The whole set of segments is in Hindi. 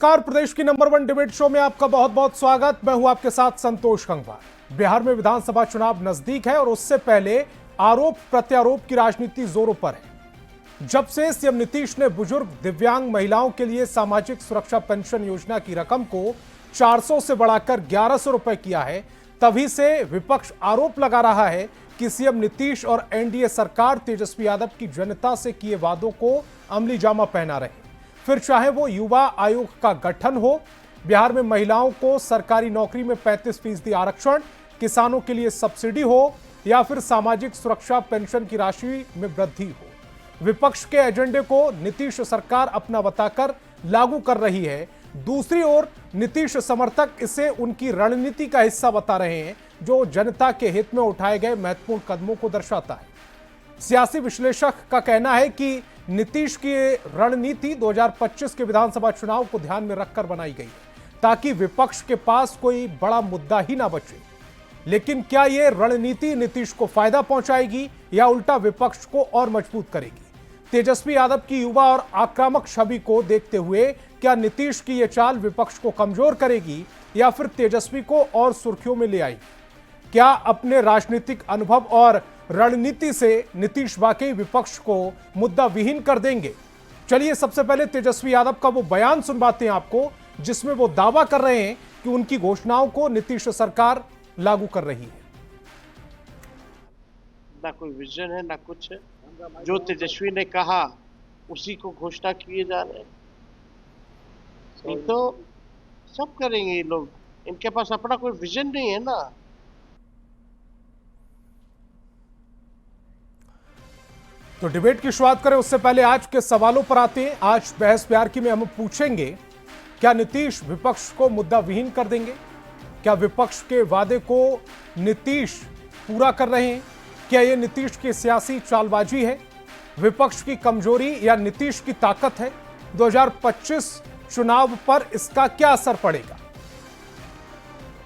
नमस्कार। प्रदेश की नंबर 1 डिबेट शो में आपका बहुत बहुत स्वागत। मैं हूं आपके साथ संतोष गंगवार। बिहार में विधानसभा चुनाव नजदीक है और उससे पहले आरोप प्रत्यारोप की राजनीति जोरों पर है। जब से सीएम नीतीश ने बुजुर्ग दिव्यांग महिलाओं के लिए सामाजिक सुरक्षा पेंशन योजना की रकम को 400 से बढ़ाकर 1100 रुपए किया है, तभी से विपक्ष आरोप लगा रहा है कि सीएम नीतीश और एनडीए सरकार तेजस्वी यादव की जनता से किए वादों को अमली जामा पहना रहे। फिर चाहे वो युवा आयोग का गठन हो, बिहार में महिलाओं को सरकारी नौकरी में 35% आरक्षण, किसानों के लिए सब्सिडी हो या फिर सामाजिक सुरक्षा पेंशन की राशि में वृद्धि हो, विपक्ष के एजेंडे को नीतीश सरकार अपना बताकर लागू कर रही है। दूसरी ओर नीतीश समर्थक इसे उनकी रणनीति का हिस्सा बता रहे हैं, जो जनता के हित में उठाए गए महत्वपूर्ण कदमों को दर्शाता है। सियासी विश्लेषक का कहना है कि नीतीश की रणनीति 2025 के विधानसभा चुनाव को ध्यान में रखकर बनाई गई है, ताकि विपक्ष के पास कोई बड़ा मुद्दा ही ना बचे। लेकिन क्या यह रणनीति नीतीश को फायदा पहुंचाएगी या उल्टा विपक्ष को और मजबूत करेगी? तेजस्वी यादव की युवा और आक्रामक छवि को देखते हुए क्या नीतीश की यह चाल विपक्ष को कमजोर करेगी या फिर तेजस्वी को और सुर्खियों में ले आएगी? क्या अपने राजनीतिक अनुभव और रणनीति से नीतीश वाकई विपक्ष को मुद्दा विहीन कर देंगे? चलिए सबसे पहले तेजस्वी यादव का वो बयान सुनवाते हैं आपको, जिसमें वो दावा कर रहे हैं कि उनकी घोषणाओं को नीतीश सरकार लागू कर रही है। ना कोई विजन है ना कुछ है। जो तेजस्वी ने कहा उसी को घोषणा किए जा रहे हैं। ये तो सब करेंगे ये लोग, इनके पास अपना कोई विजन नहीं है ना। तो डिबेट की शुरुआत करें उससे पहले आज के सवालों पर आते हैं। आज बहस प्यार की में हम पूछेंगे, क्या नीतीश विपक्ष को मुद्दा विहीन कर देंगे? क्या विपक्ष के वादे को नीतीश पूरा कर रहे हैं? क्या यह नीतीश की सियासी चालबाजी है, विपक्ष की कमजोरी या नीतीश की ताकत है? 2025 चुनाव पर इसका क्या असर पड़ेगा?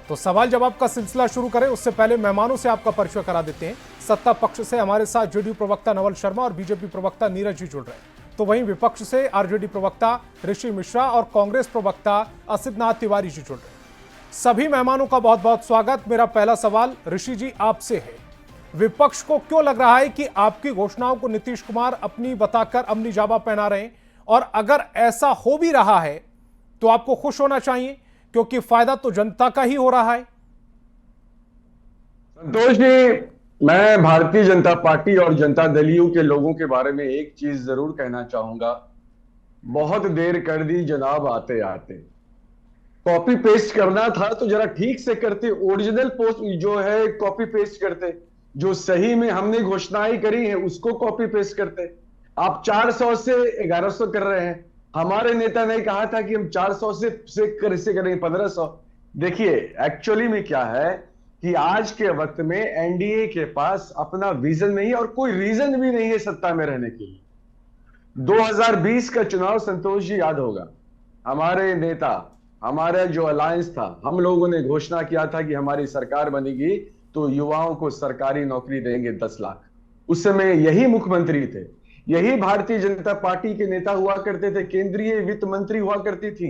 तो सवाल जवाब का सिलसिला शुरू करें उससे पहले मेहमानों से आपका परिचय करा देते हैं। सत्ता पक्ष से हमारे साथ जेडीयू प्रवक्ता नवल शर्मा और बीजेपी प्रवक्ता नीरज जी जुड़ रहे हैं, तो वहीं विपक्ष से आरजेडी प्रवक्ता ऋषि मिश्रा और कांग्रेस प्रवक्ता असितनाथ तिवारी जी जुड़ रहे हैं। सभी मेहमानों का बहुत बहुत स्वागत। मेरा पहला सवाल ऋषि जी आपसे है, विपक्ष को क्यों लग रहा है कि आपकी घोषणाओं को नीतीश कुमार अपनी बताकर अमली जामा पहना रहे हैं? और अगर ऐसा हो भी रहा है तो आपको खुश होना चाहिए, क्योंकि फायदा तो जनता का ही हो रहा है। संतोष जी, मैं भारतीय जनता पार्टी और जनता दलियों के लोगों के बारे में एक चीज जरूर कहना चाहूंगा। बहुत देर कर दी जनाब आते आते। कॉपी पेस्ट करना था तो जरा ठीक से करते, ओरिजिनल पोस्ट जो है कॉपी पेस्ट करते, जो सही में हमने घोषणाएं करी है उसको कॉपी पेस्ट करते। आप 400 से 1100 कर रहे हैं। हमारे नेता ने कहा था कि हम 400 से करेंगे 1500। देखिए एक्चुअली में क्या है कि आज के वक्त में एनडीए के पास अपना विजन नहीं है और कोई रीजन भी नहीं है सत्ता में रहने के लिए। 2020 का चुनाव संतोष जी याद होगा, हमारे नेता, हमारा जो अलायंस था, हम लोगों ने घोषणा किया था कि हमारी सरकार बनेगी तो युवाओं को सरकारी नौकरी देंगे 10 लाख। उस समय यही मुख्यमंत्री थे, यही भारतीय जनता पार्टी के नेता हुआ करते थे, केंद्रीय वित्त मंत्री हुआ करती थी,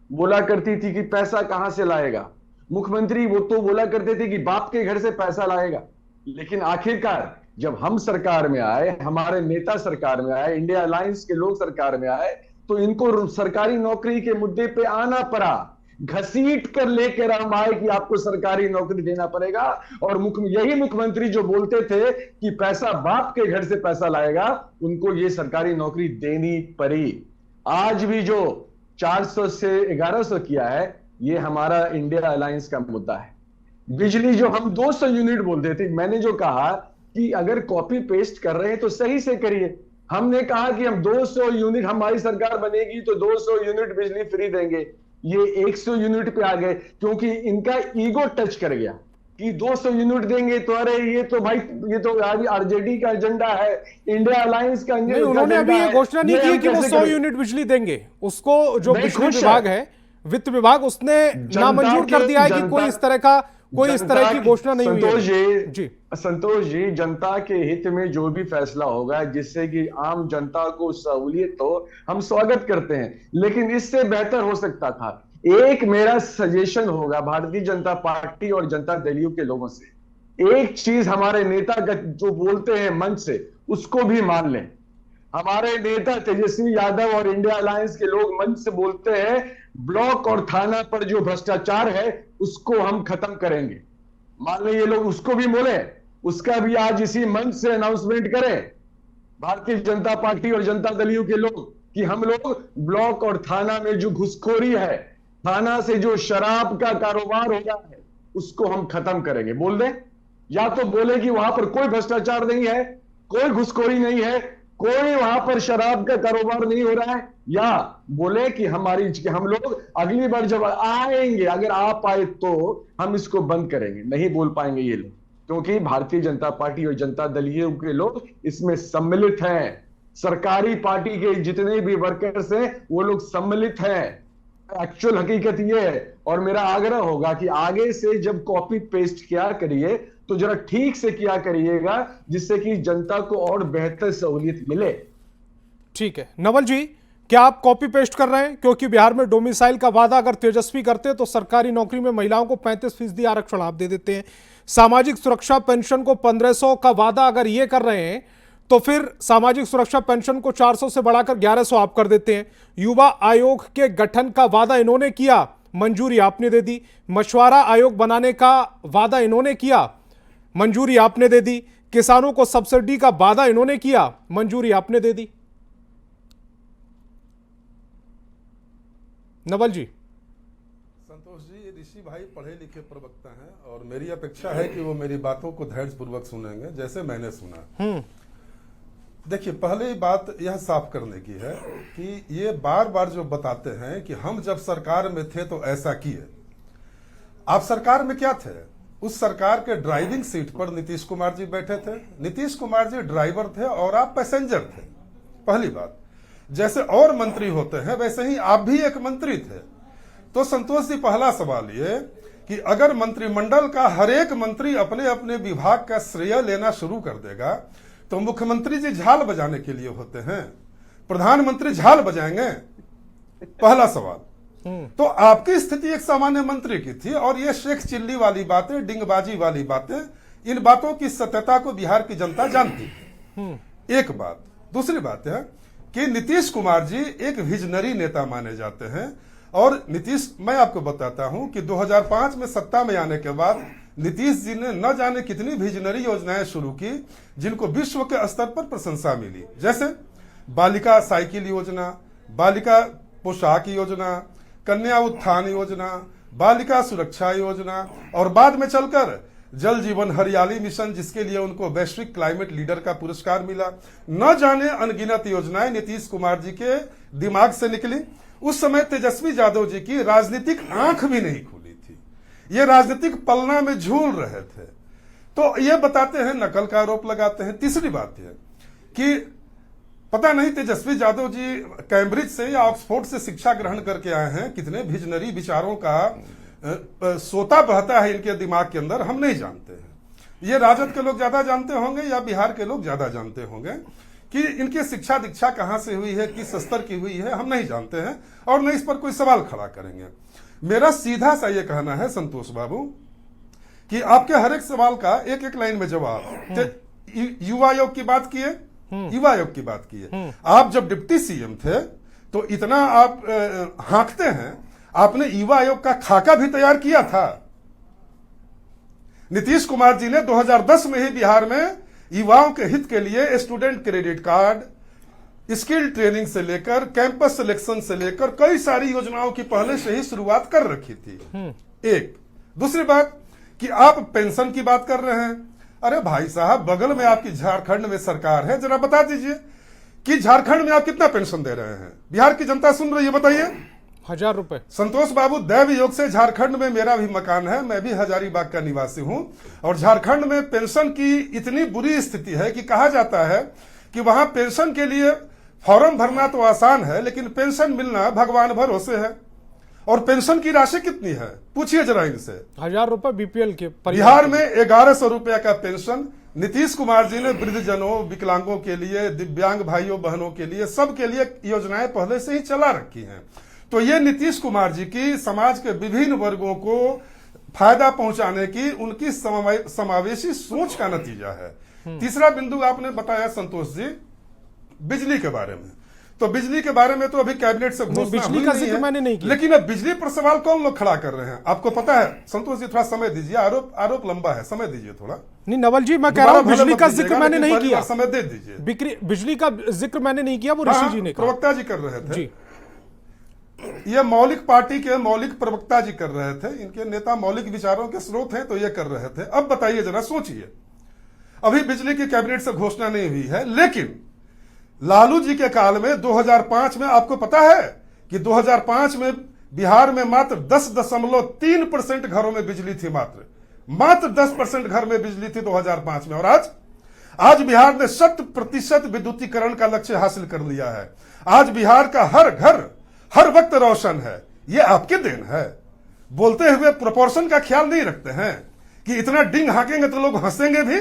बोला करती थी कि पैसा कहां से लाएगा। मुख्यमंत्री वो तो बोला करते थे कि बाप के घर से पैसा लाएगा। लेकिन आखिरकार जब हम सरकार में आए, हमारे नेता सरकार में आए, इंडिया अलायंस के लोग सरकार में आए, तो इनको सरकारी नौकरी के मुद्दे पे आना पड़ा। घसीट कर लेकर हम आए कि आपको सरकारी नौकरी देना पड़ेगा। और यही मुख्यमंत्री जो बोलते थे कि पैसा बाप के घर से पैसा लाएगा, उनको ये सरकारी नौकरी देनी पड़ी। आज भी जो 400 से 1100 किया है, ये हमारा इंडिया अलायंस का मुद्दा है। बिजली जो हम 200 यूनिट बोलते थे, मैंने जो कहा कि अगर कॉपी पेस्ट कर रहे हैं तो सही से करिए। हमने कहा कि हम 200 यूनिट, हमारी सरकार बनेगी तो 200 यूनिट बिजली फ्री देंगे। ये 100 यूनिट पे आ गए क्योंकि इनका ईगो टच कर गया कि 200 यूनिट देंगे तो अरे ये तो भाई, ये तो आरजेडी का एजेंडा है, इंडिया अलायंस का। नहीं, उन्होंने अभी ये घोषणा नहीं की कि वो 100 यूनिट बिजली देंगे। उसको जो बिजली विभाग है, वित्त विभाग, उसने नामंजूर कर दिया है कि कोई इस तरह का कोई इस तरह की घोषणा नहीं हुई संतोष है। जी, संतोष जी, जनता के हित में जो भी फैसला होगा जिससे कि आम जनता को सहूलियत हो, हम स्वागत करते हैं, लेकिन इससे बेहतर हो सकता था। एक मेरा सजेशन होगा भारतीय जनता पार्टी और जनता दलियों के लोगों से, एक चीज हमारे नेता का जो बोलते हैं मंच से, उसको भी मान लें। हमारे नेता तेजस्वी यादव और इंडिया अलायंस के लोग मंच से बोलते हैं ब्लॉक और थाना पर जो भ्रष्टाचार है उसको हम खत्म करेंगे। मान लें ये लोग उसको भी बोले, उसका भी आज इसी मंच से अनाउंसमेंट करें भारतीय जनता पार्टी और जनता दलियों के लोग कि हम लोग ब्लॉक और थाना में जो घुसखोरी है, थाना से जो शराब का कारोबार हो रहा है, उसको हम खत्म करेंगे। बोल दें, या तो बोले कि वहां पर कोई भ्रष्टाचार नहीं है, कोई घुसखोरी नहीं है, कोई वहां पर शराब का कारोबार नहीं हो रहा है, या बोले कि हम लोग अगली बार जब आएंगे, अगर आप आए तो हम इसको बंद करेंगे। नहीं बोल पाएंगे ये लोग, क्योंकि भारतीय जनता पार्टी और जनता दलियों के लोग इसमें सम्मिलित हैं। सरकारी पार्टी के जितने भी वर्कर्स हैं वो लोग सम्मिलित हैं। एक्चुअल हकीकत ये है, और मेरा आग्रह होगा कि आगे से जब कॉपी पेस्ट किया करिए तो जरा ठीक से किया करिएगा, जिससे कि जनता को और बेहतर सहूलियत मिले। ठीक है नवल जी, क्या आप कॉपी पेस्ट कर रहे हैं? क्योंकि बिहार में डोमिसाइल का वादा अगर तेजस्वी करते तो सरकारी नौकरी में महिलाओं को 35% आरक्षण आप दे देते हैं। सामाजिक सुरक्षा पेंशन को 1500 का वादा अगर ये कर रहे हैं तो फिर सामाजिक सुरक्षा पेंशन को 400 से बढ़ाकर 1100 आप कर देते हैं। युवा आयोग के गठन का वादा इन्होंने किया, मंजूरी आपने दे दी। मछुआरा आयोग बनाने का वादा इन्होंने किया, मंजूरी आपने दे दी। किसानों को सब्सिडी का वादा इन्होंने किया, मंजूरी आपने दे दी। नवल जी। संतोष जी, ये ऋषि भाई पढ़े लिखे प्रवक्ता हैं और मेरी अपेक्षा है कि वो मेरी बातों को धैर्यपूर्वक सुनेंगे जैसे मैंने सुना। देखिए, पहले बात यह साफ करने की है कि ये बार बार जो बताते हैं कि हम जब सरकार में थे तो ऐसा किए। आप सरकार में क्या थे? उस सरकार के ड्राइविंग सीट पर नीतीश कुमार जी बैठे थे। नीतीश कुमार जी ड्राइवर थे और आप पैसेंजर थे। पहली बात, जैसे और मंत्री होते हैं वैसे ही आप भी एक मंत्री थे। तो संतोष जी, पहला सवाल ये कि अगर मंत्रिमंडल का हर एक मंत्री अपने अपने विभाग का श्रेय लेना शुरू कर देगा तो मुख्यमंत्री जी झाल बजाने के लिए होते हैं, प्रधानमंत्री झाल बजाएंगे? पहला सवाल। तो आपकी स्थिति एक सामान्य मंत्री की थी और ये शेख चिल्ली वाली बातें, डिंगबाजी वाली बातें, इन बातों की सत्यता को बिहार की जनता जानती है। एक बात। दूसरी बात है कि नीतीश कुमार जी एक विजनरी नेता माने जाते हैं और नीतीश, मैं आपको बताता हूं कि 2005 में सत्ता में आने के बाद नीतीश जी ने न जाने कितनी विजनरी योजनाएं शुरू की जिनको विश्व के स्तर पर प्रशंसा मिली, जैसे बालिका साइकिल योजना, बालिका पोशाक योजना, कन्या उत्थान योजना, बालिका सुरक्षा योजना और बाद में चलकर जल जीवन हरियाली मिशन, जिसके लिए उनको वैश्विक क्लाइमेट लीडर का पुरस्कार मिला। न जाने अनगिनत योजनाएं नीतीश कुमार जी के दिमाग से निकली। उस समय तेजस्वी यादव जी की राजनीतिक आंख भी नहीं खुली थी, ये राजनीतिक पलना में झूल रहे थे। तो ये बताते हैं, नकल का आरोप लगाते हैं। तीसरी बात यह कि पता नहीं तेजस्वी यादव जी कैम्ब्रिज से या ऑक्सफोर्ड से शिक्षा ग्रहण करके आए हैं, कितने विजनरी विचारों का सोता बहता है इनके दिमाग के अंदर, हम नहीं जानते हैं। ये राजद के लोग ज्यादा जानते होंगे या बिहार के लोग ज्यादा जानते होंगे कि इनकी शिक्षा दीक्षा कहां से हुई है, किस स्तर की हुई है, हम नहीं जानते हैं और न इस पर कोई सवाल खड़ा करेंगे। मेरा सीधा सा ये कहना है संतोष बाबू कि आपके हर एक सवाल का एक एक लाइन में जवाब। युवा आयोग की बात किए, युवा आयोग की बात किए। आप जब डिप्टी सीएम थे तो इतना आप हाँकते हैं, आपने युवा आयोग का खाका भी तैयार किया था। नीतीश कुमार जी ने 2010 में ही बिहार में युवाओं के हित के लिए student credit card, skill training से लेकर कैंपस सिलेक्शन से लेकर कई सारी योजनाओं की पहले से ही शुरुआत कर रखी थी। एक। दूसरी बात कि आप पेंशन की बात कर रहे हैं। अरे भाई साहब, बगल में आपकी झारखंड में सरकार है, जरा बता दीजिए कि झारखंड में आप कितना पेंशन दे रहे हैं? बिहार की जनता सुन रही है, बताइए। 1000 रुपए। संतोष बाबू, दैव योग से झारखंड में मेरा भी मकान है, मैं भी हजारीबाग का निवासी हूं और झारखंड में पेंशन की इतनी बुरी स्थिति है कि कहा जाता है कि वहां पेंशन के लिए फॉर्म भरना तो आसान है लेकिन पेंशन मिलना भगवान भरोसे है। और पेंशन की राशि कितनी है, पूछिए जरा इनसे। 1000 रुपए बीपीएल के बिहार में 1100 रुपया का पेंशन नीतीश कुमार जी ने वृद्धजनों, विकलांगों के लिए, दिव्यांग भाइयों बहनों के लिए, सबके लिए योजनाएं पहले से ही चला रखी हैं। तो ये नीतीश कुमार जी की समाज के विभिन्न वर्गों को फायदा पहुंचाने की उनकी समावेशी सोच का नतीजा है। तीसरा बिंदु आपने बताया संतोष जी, बिजली के बारे में। तो बिजली के बारे में तो अभी कैबिनेट से घोषणा बिजली का जिक्र मैंने नहीं किया, लेकिन अब बिजली पर सवाल कौन लोग खड़ा कर रहे हैं आपको पता है? संतोष जी थोड़ा समय दीजिए, आरोप लंबा है, समय दीजिए थोड़ा। नहीं नवल जी, मैं कह रहा हूं बिजली का जिक्र मैंने नहीं किया, समय दे दीजिए। बिजली का जिक्र मैंने नहीं किया, वो ऋषि जी ने कहा, प्रवक्ता जी कर रहे थे जी। ये मौलिक पार्टी के मौलिक प्रवक्ता जी कर रहे थे, इनके नेता मौलिक विचारों के स्रोत हैं, तो ये कर रहे थे। अब बताइए जरा, सोचिए, अभी बिजली की कैबिनेट से घोषणा नहीं हुई है, लेकिन लालू जी के काल में 2005 में आपको पता है कि 2005 में बिहार में मात्र 10.3% घरों में बिजली थी, मात्र 10% घर में बिजली थी 2005 में। और आज बिहार ने 100% विद्युतीकरण का लक्ष्य हासिल कर लिया है। आज बिहार का हर घर हर वक्त रोशन है। ये आपके देन है। बोलते हुए प्रोपोर्शन का ख्याल नहीं रखते हैं कि इतना डिंग हाकेंगे तो लोग हंसेंगे भी।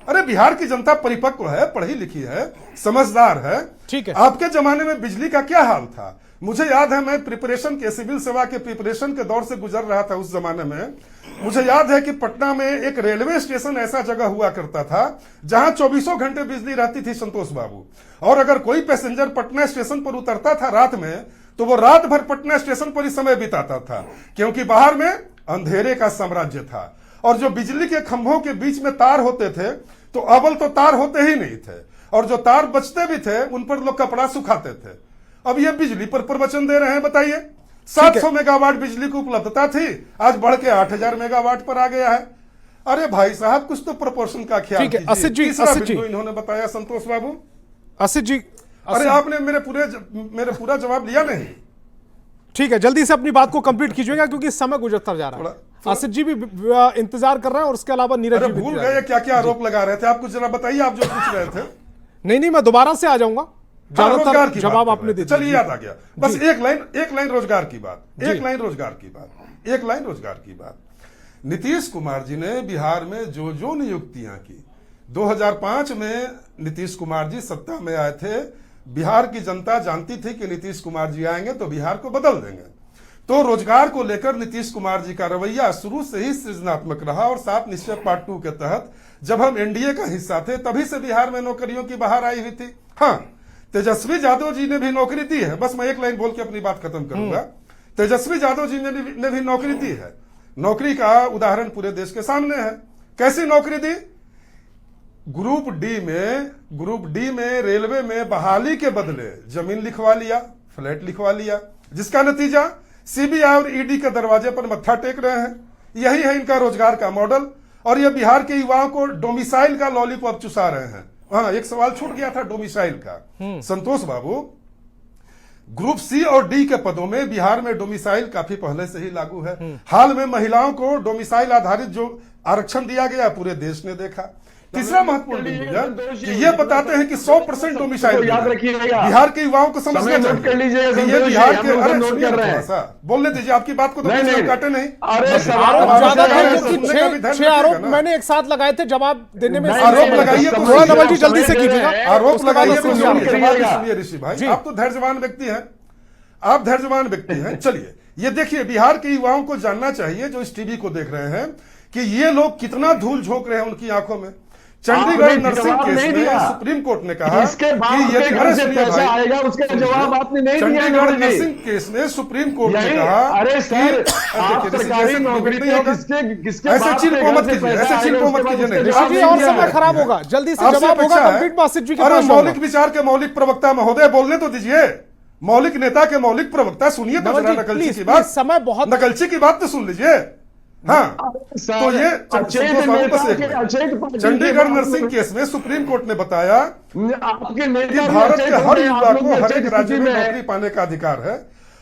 अरे बिहार की जनता परिपक्व है, पढ़ी लिखी है, समझदार है। ठीक है। आपके जमाने में बिजली का क्या हाल था? मुझे याद है, मैं प्रिपरेशन के सिविल सेवा के प्रिपरेशन के दौर से गुजर रहा था उस जमाने में। मुझे याद है कि पटना में एक रेलवे स्टेशन ऐसा जगह हुआ करता था जहां 24 घंटे बिजली रहती थी संतोष बाबू। और अगर कोई पैसेंजर पटना स्टेशन पर उतरता था रात में, तो वो रात भर पटना स्टेशन पर ही समय बिताता था, क्योंकि बाहर में अंधेरे का साम्राज्य था। और जो बिजली के खंभों के बीच में तार होते थे, तो अव्वल तो तार होते ही नहीं थे, और जो तार बचते भी थे उन पर लोग कपड़ा सुखाते थे। अब ये बिजली पर प्रवचन दे रहे हैं, बताइए। 700 मेगावाट बिजली की उपलब्धता थी, आज बढ़ के 8000 मेगावाट पर आ गया है। अरे भाई साहब, कुछ तो प्रोपोर्शन का ख्याल कीजिए। तीसरा बिंदु इन्होंने बताया संतोष बाबू। असित जी, अरे आपने मेरे पूरा जवाब लिया नहीं। ठीक है, जल्दी से अपनी बात को कंप्लीट कीजिएगा क्योंकि समय गुजरता जा रहा है। आसिफ जी भी इंतजार कर रहे हैं और उसके अलावा नीरज जी भी भूल गए क्या क्या आरोप लगा रहे थे आप? कुछ जरा बताइए, आप जो पूछ रहे थे। नहीं, मैं दोबारा से आ जाऊंगा, ज्यादातर जवाब आपने दे दिया। चलिए, याद आ गया। बस एक लाइन रोजगार की बात, एक लाइन रोजगार की बात। नीतीश कुमार जी ने बिहार में जो जो नियुक्तियां की, 2005 में नीतीश कुमार जी सत्ता में आए थे। बिहार की जनता जानती थी कि नीतीश कुमार जी आएंगे तो बिहार को बदल देंगे। तो रोजगार को लेकर नीतीश कुमार जी का रवैया शुरू से ही सृजनात्मक रहा। और 7 निश्चय पार्ट 2 के तहत जब हम एनडीए का हिस्सा थे, तभी से बिहार में नौकरियों की बहार आई हुई थी। हाँ, तेजस्वी यादव जी ने भी नौकरी दी है। बस मैं एक लाइन बोल के अपनी बात खत्म करूंगा। तेजस्वी यादव जी ने भी नौकरी दी है। नौकरी का उदाहरण पूरे देश के सामने है। कैसी नौकरी दी? ग्रुप डी में रेलवे में बहाली के बदले जमीन लिखवा लिया, फ्लैट लिखवा लिया, जिसका नतीजा सीबीआई और ईडी के दरवाजे पर मत्था टेक रहे हैं। यही है इनका रोजगार का मॉडल। और ये बिहार के युवाओं को डोमिसाइल का लॉलीपॉप चुसा रहे हैं। हाँ, एक सवाल छूट गया था डोमिसाइल का। संतोष बाबू, ग्रुप सी और डी के पदों में बिहार में डोमिसाइल काफी पहले से ही लागू है। हाल में महिलाओं को डोमिसाइल आधारित जो आरक्षण दिया गया, पूरे देश ने देखा। तीसरा महत्वपूर्ण बिंदु कि ये बताते हैं कि 100% डोमिसाइल याद रखिएगा। बिहार के युवाओं को समझना नोट कर लीजिएगा। ये बिहार के, अरे नोट कर रहे हैं, बोलने दीजिए, आपकी बात को तो काटे नहीं। अरे 6 आरोप मैंने एक साथ लगाए थे, जवाब देने में आरोप लगाइए तो थोड़ा नवल जी जल्दी से कीजिएगा। आरोप लगाइए तो सुनिए ऋषि भाई, आप तो धैर्यवान व्यक्ति हैं, आप धैर्यवान व्यक्ति हैं। चलिए, ये देखिए, बिहार के युवाओं को जानना चाहिए जो इस टीवी को देख रहे हैं कि ये लोग कितना धूल झोंक रहे हैं उनकी आंखों में। चंडीगढ़ नर्सिंग केस में सुप्रीम कोर्ट ने कहा कि यदि पैसा आएगा उसका जवाब आपने नहीं दिया। चंडीगढ़ नर्सिंग केस में सुप्रीम कोर्ट ने कहा, अरे सर, आप सरकारी नौकरी पे किसके ऐसे चिल को मत कीजिए, ऐसे चिल को मत कीजिए। नहीं, और समय खराब होगा, जल्दी से जवाब होगा। कंप्लीट बासित जी के अरे पास मौलिक विचार के मौलिक प्रवक्ता महोदय, बोलने तो दीजिए। मौलिक नेता के मौलिक प्रवक्ता, सुनिए तो जरा नकलची की बात। समय बहुत, नकलची की बात तो सुन लीजिए। हाँ, तो ये चंडीगढ़ नर्सिंग केस में सुप्रीम कोर्ट ने बताया आपके कि भारत के हर युवा को हर एक राज्य में नौकरी पाने का अधिकार है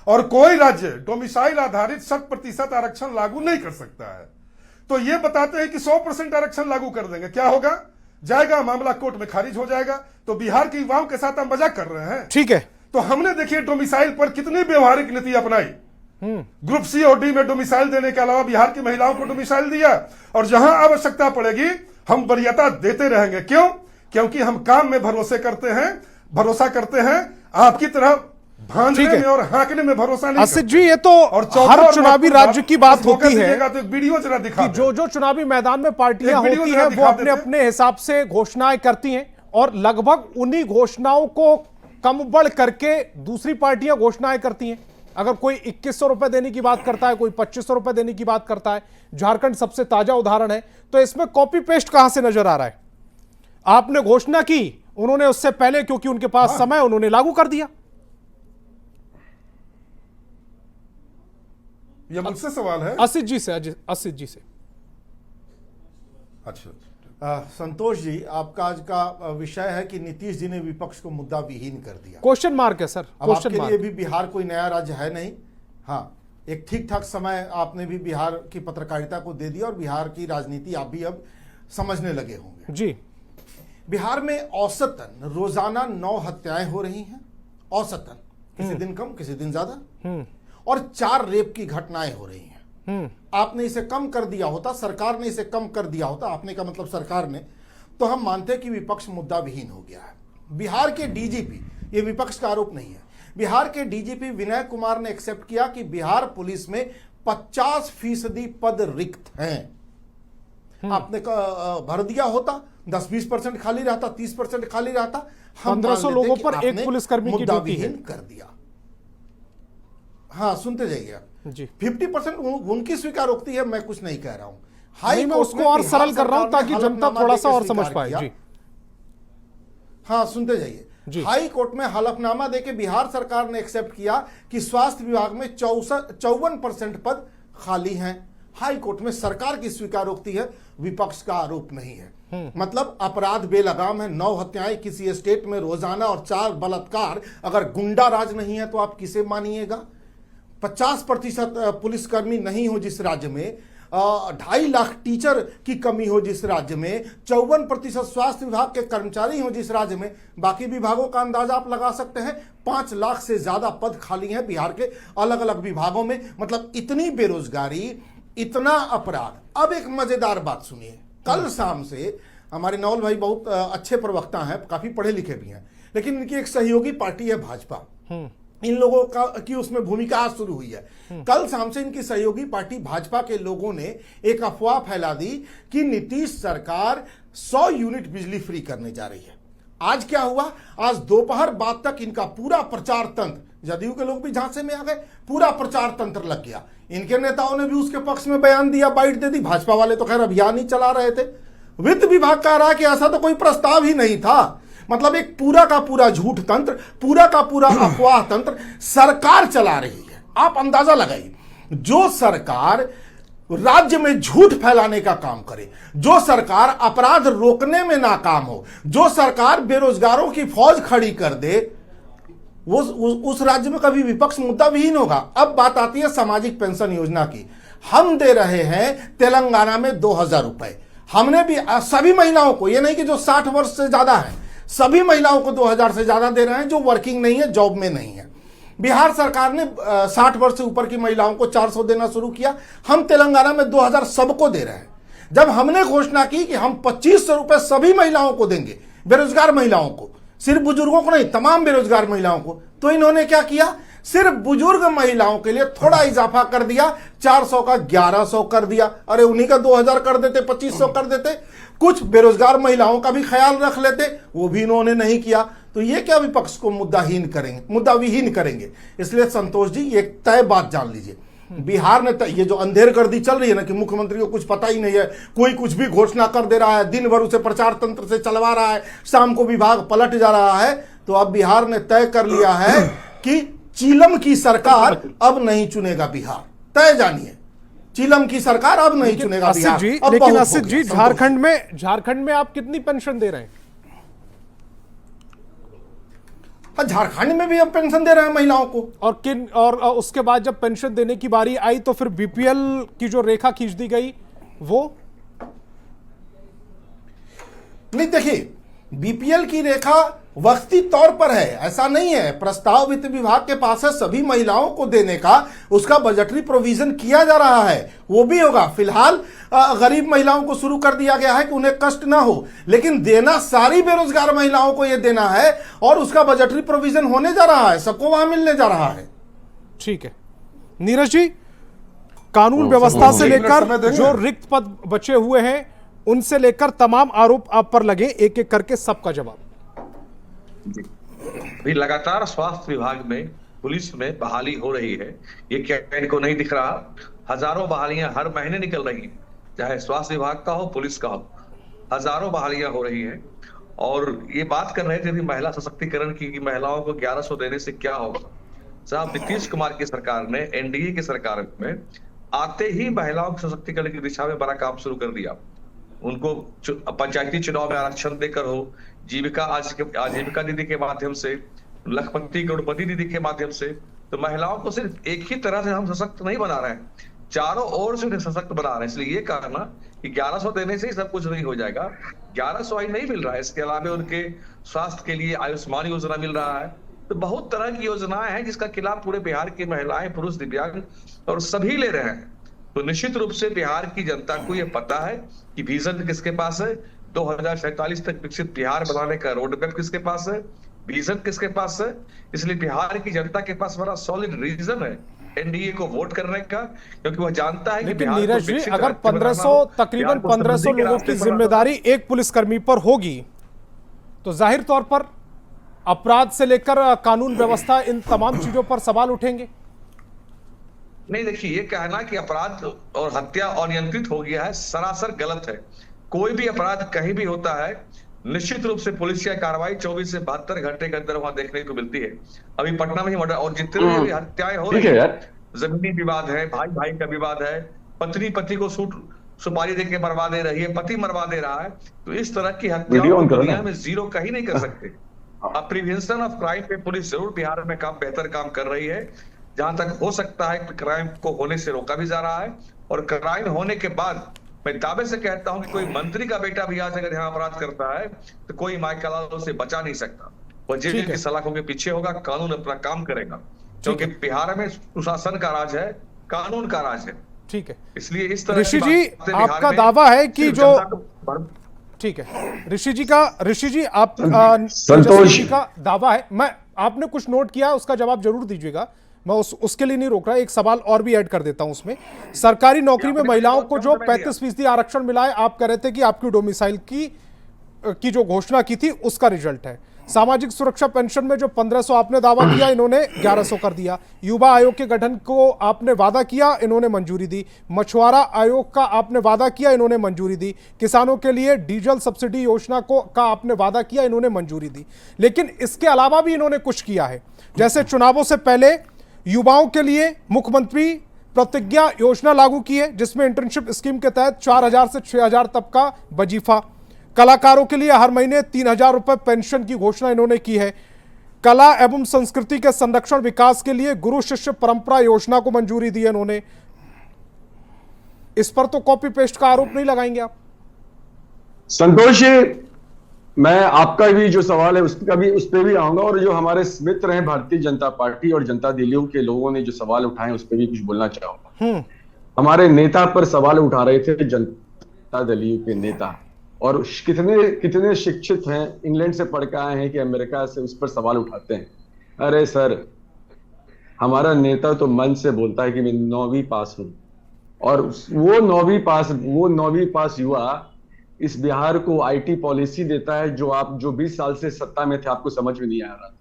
और कोई राज्य डोमिसाइल आधारित 100% आरक्षण लागू नहीं कर सकता है। तो ये बताते हैं कि 100% आरक्षण लागू कर देंगे, क्या होगा? जाएगा मामला कोर्ट में खारिज हो जाएगा। तो बिहार के युवाओं के साथ हम मजाक कर रहे हैं। ठीक है, तो हमने देखिए डोमिसाइल पर कितनी व्यवहारिक नीति अपनाई। ग्रुप सी और डी में डोमिसाइल देने के अलावा बिहार की महिलाओं को डोमिसाइल दिया, और जहां आवश्यकता पड़ेगी हम वरीयता देते रहेंगे। क्यों? क्योंकि हम काम में भरोसा करते हैं, आपकी तरह भांजने में और हाँकने में भरोसा नहीं असित करते। जी, ये तो और चौथा हर और चुनावी महत्वपूर्ण राज्य की बात होती है तो एक वीडियो जरा दिखा कि जो चुनावी मैदान में पार्टियां एक वीडियो होती जरा हैं वो दिखा अपने देते। अपने हिसाब से घोषणाएं करती हैं, और लगभग उन्हीं घोषणाओं को कम बढ़ करके दूसरी पार्टियां घोषणाएं करती हैं। अगर कोई 2100 रुपए देने की बात करता है, कोई 2500 रुपए देने की बात करता है, झारखंड सबसे ताजा उदाहरण है। तो इसमें कॉपी पेस्ट कहां से नजर आ रहा है? आपने घोषणा की, उन्होंने उससे पहले क्योंकि उनके पास समय, उन्होंने लागू कर दिया। ये मुझसे सवाल है। असित जी से। अच्छा, संतोष जी, आपका आज का विषय है कि नीतीश जी ने विपक्ष को मुद्दा विहीन कर दिया। क्वेश्चन मार्क है सर, अब क्वेश्चन आपके मार्क। लिए भी बिहार कोई नया राज्य है नहीं। हाँ, एक ठीक ठाक समय आपने भी बिहार की पत्रकारिता को दे दिया और बिहार की राजनीति आप भी अब समझने लगे होंगे। जी, बिहार में औसतन रोजाना 9 हत्याएं हो रही हैं, औसतन, किसी दिन कम किसी दिन ज्यादा, और 4 रेप की घटनाएं हो रही हैं। आपने इसे कम कर दिया होता, सरकार ने इसे कम कर दिया होता, आपने का मतलब सरकार ने, तो हम मानते कि विपक्ष मुद्दा विहीन हो गया है। बिहार के डीजीपी, ये विपक्ष का आरोप नहीं है, बिहार के डीजीपी विनय कुमार ने एक्सेप्ट किया कि बिहार पुलिस में 50% पद रिक्त हैं। आपने भर दिया होता, 10-20% खाली रहता, 30% खाली रहता, हम 1500 मान लेते लोगों कि पर एक आपने पुलिसकर्मी की मुद्दा ड्यूटी है। विहीन कर दिया। हाँ, सुनते जाइए आप। जी, 50% उनकी स्वीकारोक्ति है, मैं कुछ नहीं कह रहा हूं। नहीं, मैं उसको और सरल कर रहा हूं ताकि जनता थोड़ा सा और समझ पाए। जी, हाँ, सुनते जाइए। हाई कोर्ट में हलफनामा देके बिहार सरकार ने एक्सेप्ट किया कि स्वास्थ्य विभाग में 54% पद खाली हैं। हाई कोर्ट में सरकार की स्वीकारोक्ति है, विपक्ष का आरोप नहीं है। मतलब अपराध बेलगाम है। 9 हत्याएं किसी स्टेट में रोजाना और 4 बलात्कार, अगर गुंडा राज नहीं है तो आप किसे मानिएगा? 50% पुलिसकर्मी नहीं हो जिस राज्य में, 2.5 लाख टीचर की कमी हो जिस राज्य में, 54% स्वास्थ्य विभाग के कर्मचारी हो जिस राज्य में, बाकी विभागों का अंदाजा आप लगा सकते हैं। 5 लाख से ज्यादा पद खाली हैं बिहार के अलग अलग विभागों में। मतलब इतनी बेरोजगारी, इतना अपराध। अब एक मजेदार बात सुनिए। कल शाम से हमारे नवल भाई बहुत अच्छे प्रवक्ता हैं, काफी पढ़े लिखे भी हैं, लेकिन इनकी एक सहयोगी पार्टी है भाजपा। इन लोगों की उसमें भूमिका आज शुरू हुई है। कल शाम से इनकी सहयोगी पार्टी भाजपा के लोगों ने एक अफवाह फैला दी कि नीतीश सरकार 100 यूनिट बिजली फ्री करने जा रही है। आज क्या हुआ? आज दोपहर बाद तक इनका पूरा प्रचार तंत्र, जदयू के लोग भी झांसे में आ गए, पूरा प्रचार तंत्र लग गया। इनके नेताओं ने भी उसके पक्ष में बयान दिया, बाइट दे दी। भाजपा वाले तो खैर अभियान ही चला रहे थे। वित्त विभाग कह रहा है कि ऐसा तो कोई प्रस्ताव ही नहीं था। मतलब एक पूरा का पूरा झूठ तंत्र, पूरा का पूरा अफवाह तंत्र सरकार चला रही है। आप अंदाजा लगाइए, जो सरकार राज्य में झूठ फैलाने का काम करे, जो सरकार अपराध रोकने में नाकाम हो, जो सरकार बेरोजगारों की फौज खड़ी कर दे, वो उस राज्य में कभी विपक्ष मुद्दा विहीन होगा। अब बात आती है सामाजिक पेंशन योजना की। हम दे रहे हैं तेलंगाना में 2000 रुपए। हमने भी सभी महिलाओं को, ये नहीं कि जो 60 वर्ष से ज्यादा है, सभी महिलाओं को 2000 से ज्यादा दे रहे हैं जो वर्किंग नहीं है, जॉब में नहीं है। बिहार सरकार ने 60 वर्ष से ऊपर की महिलाओं को 400 देना शुरू किया। हम तेलंगाना में 2000 सबको दे रहे हैं। जब हमने घोषणा की कि हम 2500 रुपए सभी महिलाओं को देंगे, बेरोजगार महिलाओं को, सिर्फ बुजुर्गों को नहीं, तमाम बेरोजगार महिलाओं को, तो इन्होंने क्या किया? सिर्फ बुजुर्ग महिलाओं के लिए थोड़ा इजाफा कर दिया, 400 का 1100 कर दिया। अरे उन्हीं का 2000 कर देते, 2500 कर देते, कुछ बेरोजगार महिलाओं का भी ख्याल रख लेते, वो भी इन्होंने नहीं किया। तो ये क्या विपक्ष को मुद्दा विहीन करेंगे? इसलिए संतोष जी, ये तय बात जान लीजिए, बिहार ने ये जो अंधेरगर्दी चल रही है ना कि मुख्यमंत्री को कुछ पता ही नहीं है, कोई कुछ भी घोषणा कर दे रहा है, दिन भर उसे प्रचार तंत्र से चलवा रहा है, शाम को विभाग पलट जा रहा है, तो अब बिहार ने तय कर लिया है कि चीलम की सरकार अब नहीं चुनेगा बिहार। तय जानिए, चीलम की सरकार अब नहीं चुनेगा बिहार। लेकिन असित जी, झारखंड में आप कितनी पेंशन दे रहे हैं? झारखंड में भी अब पेंशन दे रहे हैं महिलाओं को। और उसके बाद जब पेंशन देने की बारी आई तो फिर बीपीएल की जो रेखा खींच दी गई वो नहीं। देखिए, बीपीएल की रेखा वक्ती तौर पर है, ऐसा नहीं है। प्रस्ताव वित्त विभाग के पास है सभी महिलाओं को देने का, उसका बजटरी प्रोविजन किया जा रहा है, वो भी होगा। फिलहाल गरीब महिलाओं को शुरू कर दिया गया है कि उन्हें कष्ट ना हो, लेकिन देना सारी बेरोजगार महिलाओं को ये देना है और उसका बजटरी प्रोविजन होने जा रहा है, सबको वहां मिलने जा रहा है। ठीक है नीरज जी, कानून व्यवस्था से लेकर जो रिक्त पद बचे हुए हैं उनसे लेकर तमाम आरोप आप पर लगे, एक एक करके सबका जवाब। अभी लगातार स्वास्थ्य विभाग में, पुलिस में बहाली हो रही है, ये क्या इनको नहीं दिख रहा? हजारों बहालियां हर महीने निकल रही हैं, चाहे स्वास्थ्य विभाग का हो, पुलिस का हो, हजारों बहालियां हो रही हैं। और ये बात कर रहे थे अभी महिला सशक्तिकरण की कि महिलाओं को 1100 देने से क्या होगा। साहब, नीतीश कुमार की सरकार ने, एनडीए की सरकार में आते ही महिलाओं के सशक्तिकरण की दिशा में बड़ा काम शुरू कर दिया। उनको पंचायती चुनाव में आरक्षण देकर हो, आजीविका दीदी के माध्यम से, लखपति करोड़पति दीदी के माध्यम से, तो महिलाओं को सिर्फ एक ही तरह से हम सशक्त नहीं बना रहे हैं, चारों ओर से उन्हें सशक्त बना रहे हैं। इसलिए ये कहना कि 1100 देने से ही सब कुछ नहीं हो जाएगा, 1100 ही नहीं मिल रहा है, इसके अलावा उनके स्वास्थ्य के लिए आयुष्मान योजना मिल रहा है। तो बहुत तरह की योजनाएं हैं जिसका खिलाफ पूरे बिहार की महिलाएं, पुरुष, दिव्यांग और सभी ले रहे हैं। तो निश्चित रूप से बिहार की जनता को यह पता है कि विजन किसके पास है, 2047 तक विकसित बिहार बनाने का रोड मैप किसके पास है, विजन किसके पास है। इसलिए बिहार की जनता के पास बड़ा सॉलिड रीजन है एनडीए को वोट करने का, क्योंकि वह जानता है कि लेकिन नीरज जी, अगर 1500 तकरीबन 1500 लोगों की जिम्मेदारी एक पुलिसकर्मी पर होगी तो जाहिर तौर पर अपराध से लेकर कानून व्यवस्था, इन तमाम चीजों पर सवाल उठेंगे। नहीं, देखिए, ये कहना कि अपराध और हत्या अनियंत्रित हो गया है सरासर गलत है। कोई भी अपराध कहीं भी होता है, निश्चित रूप से पुलिस की कार्रवाई 24 से 72 घंटे के अंदर वहां देखने को मिलती है। अभी पटना में ही मर्डर और जितने भी हत्याएं हो रही है, जमीनी विवाद है, भाई भाई का विवाद है, पत्नी पति को सुपारी देके मरवा दे रही है, पति मरवा दे रहा है, तो इस तरह की हत्याओं को दुनिया में जीरो कहीं नहीं कर सकते। अब प्रिवेंशन ऑफ क्राइम पे पुलिस जरूर बिहार में बेहतर काम कर रही है। जहां तक हो सकता है क्राइम को होने से रोका भी जा रहा है, और क्राइम होने के बाद मैं दावे से कहता हूं कि कोई मंत्री का बेटा भी आज अगर यहाँ अपराध करता है तो कोई माइकल से बचा नहीं सकता। वह जेल की सलाखों के पीछे होगा, कानून अपना काम करेगा, क्योंकि बिहार में सुशासन का राज है, कानून का राज है। ठीक है, इसलिए इस तरह ऋषि जी आपका दावा है कि जो, ठीक है ऋषि जी आप संतोष का दावा है, मैं आपने कुछ नोट किया, उसका जवाब जरूर दीजिएगा, मैं उसके लिए नहीं रोक रहा, एक सवाल और भी ऐड कर देता हूं उसमें। सरकारी नौकरी में महिलाओं को जो 35% आरक्षण मिला है, आप कह रहे थे कि आपकी डोमिसाइल की जो घोषणा की थी उसका रिजल्ट है। सामाजिक सुरक्षा पेंशन में जो 1500 आपने दावा किया, इन्होंने 1100 कर दिया। युवा आयोग के गठन को आपने वादा किया, इन्होंने मंजूरी दी। मछुआरा आयोग का आपने वादा किया, इन्होंने मंजूरी दी। किसानों के लिए डीजल सब्सिडी योजना का आपने वादा किया, इन्होंने मंजूरी दी। लेकिन इसके अलावा भी इन्होंने कुछ किया है, जैसे चुनावों से पहले युवाओं के लिए मुख्यमंत्री प्रतिज्ञा योजना लागू की है, जिसमें इंटर्नशिप स्कीम के तहत 4000 से 6000 तक का वजीफा। कलाकारों के लिए हर महीने 3000 रुपए पेंशन की घोषणा इन्होंने की है। कला एवं संस्कृति के संरक्षण विकास के लिए गुरु शिष्य परंपरा योजना को मंजूरी दी है इन्होंने। इस पर तो कॉपी पेस्ट का आरोप नहीं लगाएंगे आप? संतोष, मैं आपका भी जो सवाल है उस पर भी आऊंगा, और जो हमारे मित्र हैं भारतीय जनता पार्टी और जनता दल के लोगों ने जो सवाल उठाए उस पर भी कुछ बोलना चाहूंगा। हमारे नेता पर सवाल उठा रहे थे जनता दल के नेता, और कितने शिक्षित हैं, इंग्लैंड से पढ़ के आए हैं कि अमेरिका से, उस पर सवाल उठाते हैं। अरे सर, हमारा नेता तो मन से बोलता है कि मैं 9वीं पास हूं, और वो 9वीं पास युवा इस बिहार को आईटी पॉलिसी देता है जो 20 साल से सत्ता में थे, आपको समझ में नहीं आ रहा था।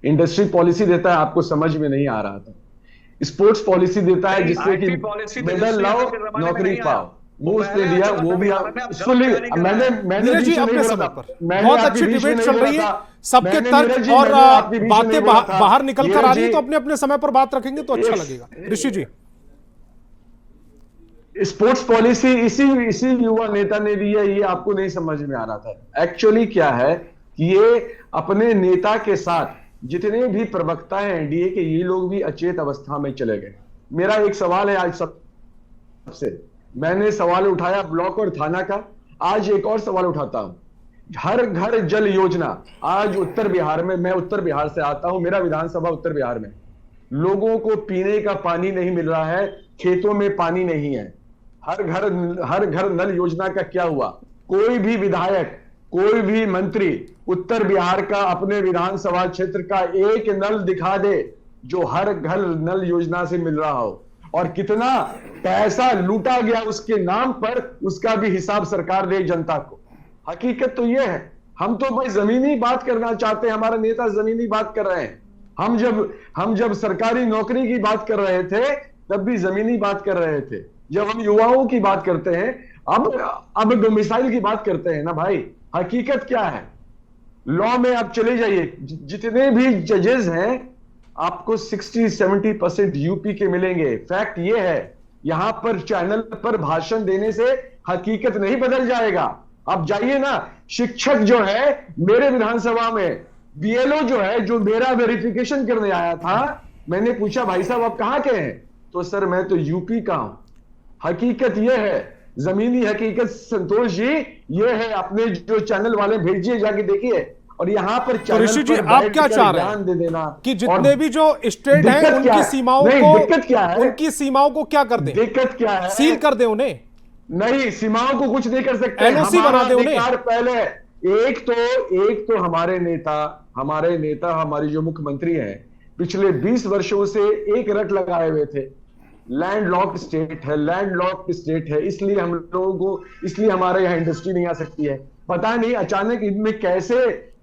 इंडस्ट्री पॉलिसी देता है, आपको समझ में नहीं आ रहा था। स्पोर्ट्स पॉलिसी देता है जिससे कि मेडल लाओ, नौकरी पाओ, वो उसने दिया, वो भी मैंने जी अपने समय पर बहुत अच्छी डिबेट चल रही है, सबके तर्क और बातें बाहर निकल कर आ रही है, तो अपने अपने समय पर बात रखेंगे तो अच्छा लगेगा। ऋषि जी, स्पोर्ट्स पॉलिसी इसी युवा नेता ने दी है, ये आपको नहीं समझ में आ रहा था। एक्चुअली क्या है कि ये अपने नेता के साथ जितने भी प्रवक्ता हैं एनडीए के, ये लोग भी अचेत अवस्था में चले गए। मेरा एक सवाल है आज सबसे, मैंने सवाल उठाया ब्लॉक और थाना का, आज एक और सवाल उठाता हूं। हर घर जल योजना आज उत्तर बिहार में, मैं उत्तर बिहार से आता हूं, मेरा विधानसभा उत्तर बिहार में, लोगों को पीने का पानी नहीं मिल रहा है, खेतों में पानी नहीं है। हर घर नल योजना का क्या हुआ? कोई भी विधायक, कोई भी मंत्री उत्तर बिहार का अपने विधानसभा क्षेत्र का एक नल दिखा दे जो हर घर नल योजना से मिल रहा हो, और कितना पैसा लूटा गया उसके नाम पर, उसका भी हिसाब सरकार दे जनता को। हकीकत तो यह है। हम तो भाई जमीनी बात करना चाहते हैं, हमारा नेता जमीनी बात कर रहे हैं। हम जब सरकारी नौकरी की बात कर रहे थे तब भी जमीनी बात कर रहे थे। जब हम युवाओं की बात करते हैं, अब डोमिसाइल की बात करते हैं ना भाई। हकीकत क्या है? लॉ में आप चले जाइए, जितने भी जजेस हैं आपको 60-70% यूपी के मिलेंगे। फैक्ट ये है, यहां पर चैनल पर भाषण देने से हकीकत नहीं बदल जाएगा। आप जाइए ना, शिक्षक जो है मेरे विधानसभा में, बीएलओ जो है, जो मेरा वेरिफिकेशन करने आया था, मैंने पूछा भाई साहब आप कहां के हैं? तो सर मैं तो यूपी का हूं। हकीकत यह है, जमीनी हकीकत संतोष जी ये है। अपने जो चैनल वाले भेजिए, जाके देखिए। और यहाँ पर तो ऋषि जी आप क्या चाह रहे हैं दे देना कि जितने भी जो स्टेट हैं उनकी सीमाओं को, दिक्कत क्या है? उनकी सीमाओं को क्या कर दें? दिक्कत क्या है? सील कर दें उन्हें? नहीं, सीमाओं को कुछ नहीं कर सकते। एनओसी बना दे उन्हें। पहले एक तो हमारे नेता हमारी जो मुख्यमंत्री हैं, पिछले 20 वर्षों से एक रट लगाए हुए थे, लैंडलॉक्ड स्टेट है, इसलिए हम लोगों को, इसलिए हमारे यहाँ इंडस्ट्री नहीं आ सकती है। पता नहीं अचानक इनमें कैसे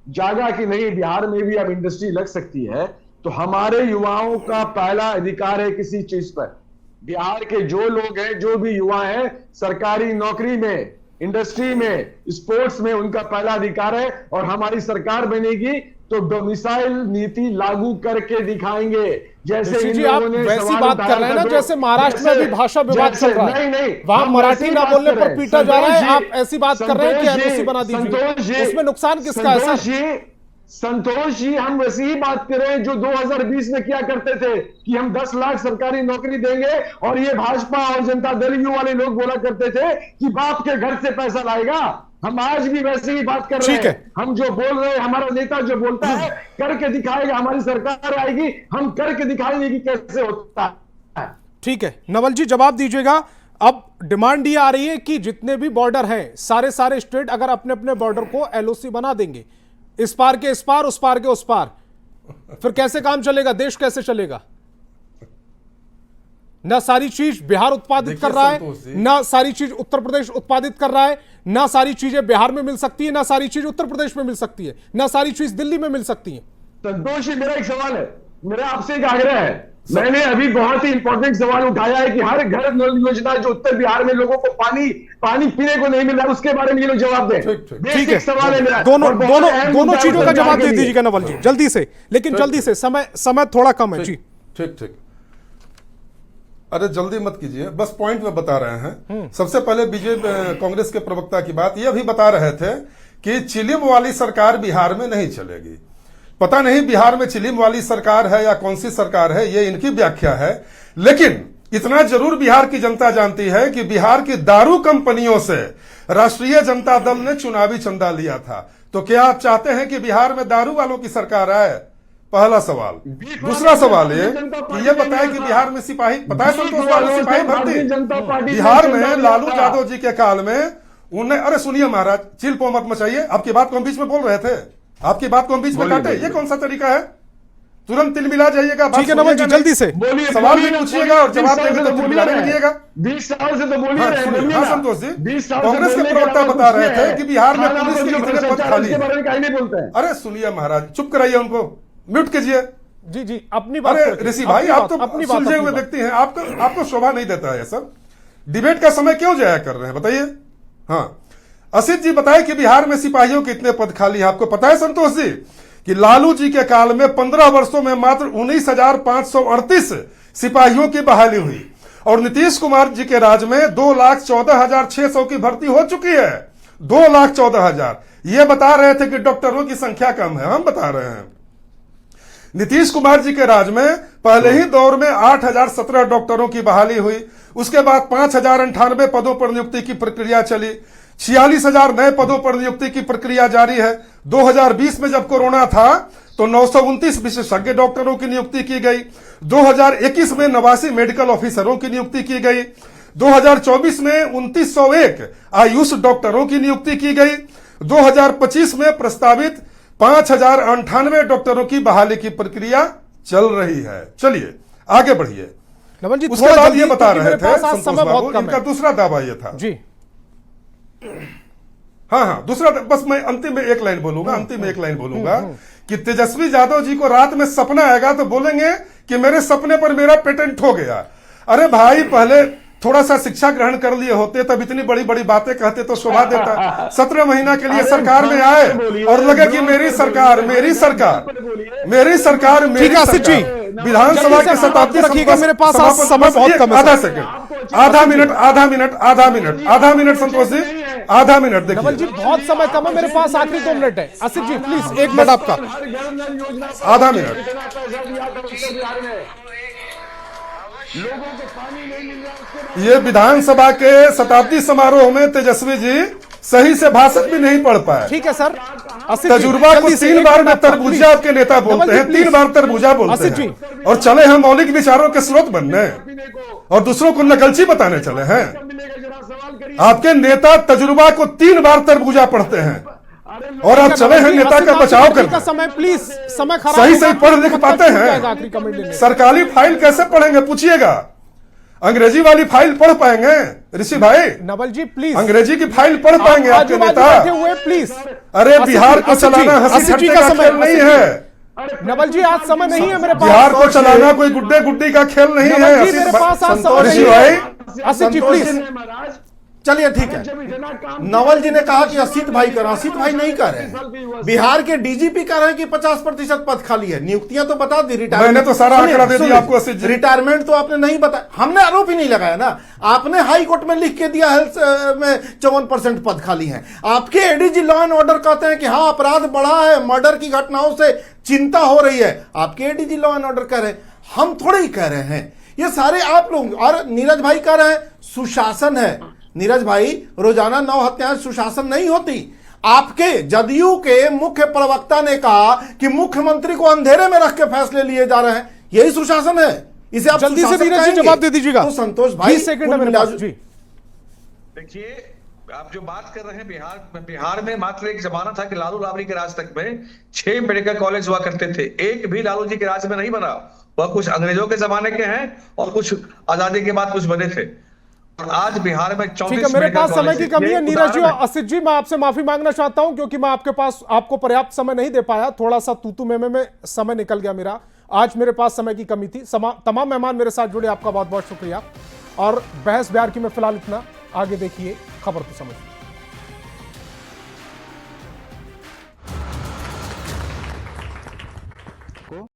जागा कि नहीं बिहार में भी अब इंडस्ट्री लग सकती है। तो हमारे युवाओं का पहला अधिकार है किसी चीज पर। बिहार के जो लोग हैं, जो भी युवा हैं, सरकारी नौकरी में, इंडस्ट्री में, स्पोर्ट्स में उनका पहला अधिकार है। और हमारी सरकार बनेगी तो डोमिसाइल नीति लागू करके दिखाएंगे। जैसे इन जी आप लोगों ने वैसी सवाल बात उठाया कर रहे हैं ना था, जैसे महाराष्ट्र में भी भाषा विवाद चल रहा है। नहीं, वहां हम मराठी वैसी ना बात बोलने कर पर रहे हैं। पीटा जा रहा है। संतोष आप ऐसी बात कर रहे हैं कि एनओसी बना दीजिए, उसमें नुकसान किसका है? संतोष जी हम वैसी ही बात कर रहे हैं जो 2020 में क्या करते थे कि हम 10 लाख सरकारी नौकरी देंगे, और ये भाजपा और जनता दल यू वाले लोग बोला करते थे कि बाप के घर से पैसा लाएगा। हम आज भी वैसे ही बात कर रहे हैं। हम जो बोल रहे हैं, हमारा नेता जो बोलता है करके दिखाएगा, हमारी सरकार आएगी हम करके दिखाएंगे कि कैसे होता है। ठीक है नवल जी, जवाब दीजिएगा। अब डिमांड ये आ रही है कि जितने भी बॉर्डर हैं, सारे स्टेट अगर अपने अपने बॉर्डर को एलओसी बना देंगे, इस पार के इस पार, उस पार के उस पार, फिर कैसे काम चलेगा? देश कैसे चलेगा? ना सारी चीज बिहार उत्पादित कर रहा है, ना सारी चीज उत्तर प्रदेश उत्पादित कर रहा है, ना सारी चीजें बिहार में मिल सकती है, ना सारी चीज उत्तर प्रदेश में मिल सकती है, ना सारी चीज दिल्ली में मिल सकती है। संतोष जी मेरा एक सवाल है, मेरा आपसे एक आग्रह है। मैंने अभी बहुत ही इंपॉर्टेंट सवाल उठाया है कि हर घर नल योजना जो उत्तर बिहार में लोगों को पानी पीने को नहीं मिल रहा, उसके बारे में ये लोग जवाब दें। ठीक है, सवाल है मेरा। दोनों चीजों का जवाब दे दीजिएगा नवल जी जल्दी से, लेकिन जल्दी से, समय थोड़ा कम है जी। ठीक। अरे जल्दी मत कीजिए, बस पॉइंट में बता रहे हैं। सबसे पहले बीजेपी कांग्रेस के प्रवक्ता की बात, यह भी बता रहे थे कि चिलिम वाली सरकार बिहार में नहीं चलेगी। पता नहीं बिहार में चिलिम वाली सरकार है या कौन सी सरकार है, ये इनकी व्याख्या है। लेकिन इतना जरूर बिहार की जनता जानती है कि बिहार की दारू कंपनियों से राष्ट्रीय जनता दल ने चुनावी चंदा लिया था। तो क्या आप चाहते हैं कि बिहार में दारू वालों की सरकार आए? पहला सवाल। दूसरा सवाल ये कि ये बताए कि बिहार में सिपाही, पता है संतोष वाले सिपाही भर्ती बिहार में लालू यादव जी के काल में उन्हें, अरे सुनिए महाराज, चिल पो मत मचाइए। आपकी बात को हम बीच में बोल रहे थे, आपकी बात को हम बीच में काटे, ये कौन सा तरीका है? तुरंत तिलमिला जाइएगा। ठीक है नवल जी जल्दी से सवाल भी पूछिएगा और जवाब देंगे तो तिलमिलाने लगेगा। 20 साल से तो बोल ही रहे हैं। हाँ संतोष जी, कांग्रेस के प्रवक्ता बता रहे थे कि बिहार में पुलिस के इतने पद खाली हैं। अरे सुनिए महाराज, चुप कराइए उनको, म्यूट कीजिए। जी अपनी बात। अरे ऋषि भाई, आप तो सुलझे हुए व्यक्ति हैं, आपको शोभा नहीं देता है सब। डिबेट का समय क्यों जाया कर रहे हैं बताइए। हाँ असित जी बताए कि बिहार में सिपाहियों के इतने पद खाली हैं। आपको पता है संतोष जी कि लालू जी के काल में 15 वर्षों में मात्र 19,538 सिपाहियों की बहाली हुई, और नीतीश कुमार जी के राज में 2,14,600 की भर्ती हो चुकी है। 2,14,000। ये बता रहे थे कि डॉक्टरों की संख्या कम है, हम बता रहे हैं। नीतीश कुमार जी के राज में पहले ही दौर में 8,017 डॉक्टरों की बहाली हुई, उसके बाद 5,098 पदों पर नियुक्ति की प्रक्रिया चली। 46,000 नए पदों पर नियुक्ति की प्रक्रिया जारी है। 2020 में जब कोरोना था तो 929 विशेषज्ञ डॉक्टरों की नियुक्ति की गई। 2021 में 89 मेडिकल ऑफिसरों की नियुक्ति की गई। 2024 में 2901 आयुष डॉक्टरों की नियुक्ति की गई। 2025 में प्रस्तावित 5098 डॉक्टरों की बहाली की प्रक्रिया चल रही है। चलिए आगे बढ़िए। नवल जी उसके थोड़ा बाद जल्दी, ये बता क्योंकि रहे मेरे थे पास आज संतोष समय बहुत बाबू, कम इनका है। दूसरा दावा ये था। जी हाँ, दूसरा बस मैं अंतिम में एक लाइन बोलूंगा, अंतिम में एक लाइन बोलूंगा कि तेजस्वी यादव जी को रात में सपना आएगा तो बोलेंगे कि मेरे सपने पर मेरा पेटेंट हो गया। अरे भाई, पहले थोड़ा सा शिक्षा ग्रहण कर लिए होते तब इतनी बड़ी बड़ी बातें कहते तो शोभा देता। 17 महीना के लिए सरकार में आए और लगे कि मेरी सरकार ठीक है आसिफ जी, विधानसभा के शताब्दी रखिएगा, मेरे पास आज समय बहुत कम है। आधा सेकंड, आधा मिनट संतोष जी, आधा मिनट देखिए। नवल जी बहुत समय कम है, मेरे पास आखिरी 2 मिनट है। आसिफ जी प्लीज 1 मिनट आपका। आधा मिनट। ये विधानसभा के शताब्दी समारोह में तेजस्वी जी सही से भाषण भी नहीं पढ़ पाए। ठीक है सर, आसिफ जी, तजुर्बा को जल्दी से 3 एक बार मिनट में आपका, तरबूजा आपके नेता बोलते हैं, 3 बार तरबूजा बोलते आसिफ जी। हैं, और चले हम मौलिक विचारों के स्रोत बनने और दूसरों को नकलची बताने चले हैं। आपके नेता तजुर्बा को 3 बार तरबूजा पढ़ते हैं और आप चले हैं नेता का बचाव करने। समय प्लीज, समय खराब सही होगा, सही पढ़ लिख मतलब पाते छूट जाएगा हैं? आखिरी कमेंट लेने। सरकारी फाइल कैसे पढ़ेंगे पूछिएगा। अंग्रेजी वाली फाइल पढ़ पाएंगे ऋषि भाई? नवल जी प्लीज, अंग्रेजी की फाइल पढ़ पाएंगे आपके नेता? बैठे हुए प्लीज। अरे बिहार को आसिफ जी, चलाना हंसी आसिफ जी ठट्टे का का समय खेल नहीं आसिफ जी। है। नवल जी आज समय नहीं है मेरे पास। बिहार को चलाना कोई गुड्डे गुड्डी का खेल नहीं है। नवल जी मेरे पास आज समय ऋषि नहीं भाई, है। आसिफ जी प्लीज। चलिए ठीक है। नवल जी ने कहा कि असित भाई कर, असित भाई नहीं कर रहे हैं। बिहार के डीजीपी कह रहे हैं कि 50% पद खाली है। नियुक्तियां तो बता दी, रिटायरमेंट मैंने तो सारा आंकड़ा दे दिया आपको असित जी। रिटायरमेंट तो आपने नहीं बताया, हमने आरोप ही नहीं लगाया ना। आपने हाई कोर्ट में लिख के दिया हेल्थ में 54% पद खाली हैं। आपके एडीजी लॉ एंड ऑर्डर कहते हैं कि हाँ अपराध बढ़ा है, मर्डर की घटनाओं से चिंता हो रही है। आपके एडीजी लॉ एंड ऑर्डर कह रहे हैं, हम थोड़े ही कह रहे हैं, ये सारे आप लोग। और नीरज भाई कह रहे हैं सुशासन है। नीरज भाई, रोजाना 9 हत्याएं सुशासन नहीं होती। आपके जदयू के मुख्य प्रवक्ता ने कहा कि मुख्यमंत्री को अंधेरे में रख के फैसले लिए जा रहे हैं, यही सुशासन है। इसे आप जल्दी से सुशासन नीरज जी कहेंगे? जवाब दे दीजिएगा। तो संतोष भाई 20 सेकंड है मेरे पास जी। देखिए, आप जो बात कर रहे हैं बिहार में मात्र एक जमाना था कि लालू राबड़ी के राज तक में 6 मेडिकल कॉलेज हुआ करते थे। एक भी लालू जी के राज में नहीं बना। वह कुछ अंग्रेजों के जमाने के हैं और कुछ आजादी के बाद कुछ बने थे। और आज बिहार में 34 ठीक है, मेरे पास समय की कमी है। नीरज जी और असित जी, मैं आपसे माफी मांगना चाहता हूं क्योंकि मैं आपको पर्याप्त समय नहीं दे पाया। थोड़ा सा तूतू में समय निकल गया मेरा। आज मेरे पास समय की कमी थी। तमाम मेहमान मेरे साथ जुड़े, आपका बहुत बहुत शुक्रिया। और बहस बिहार की में फिलहाल इतना। आगे देखिए खबर तो समझ।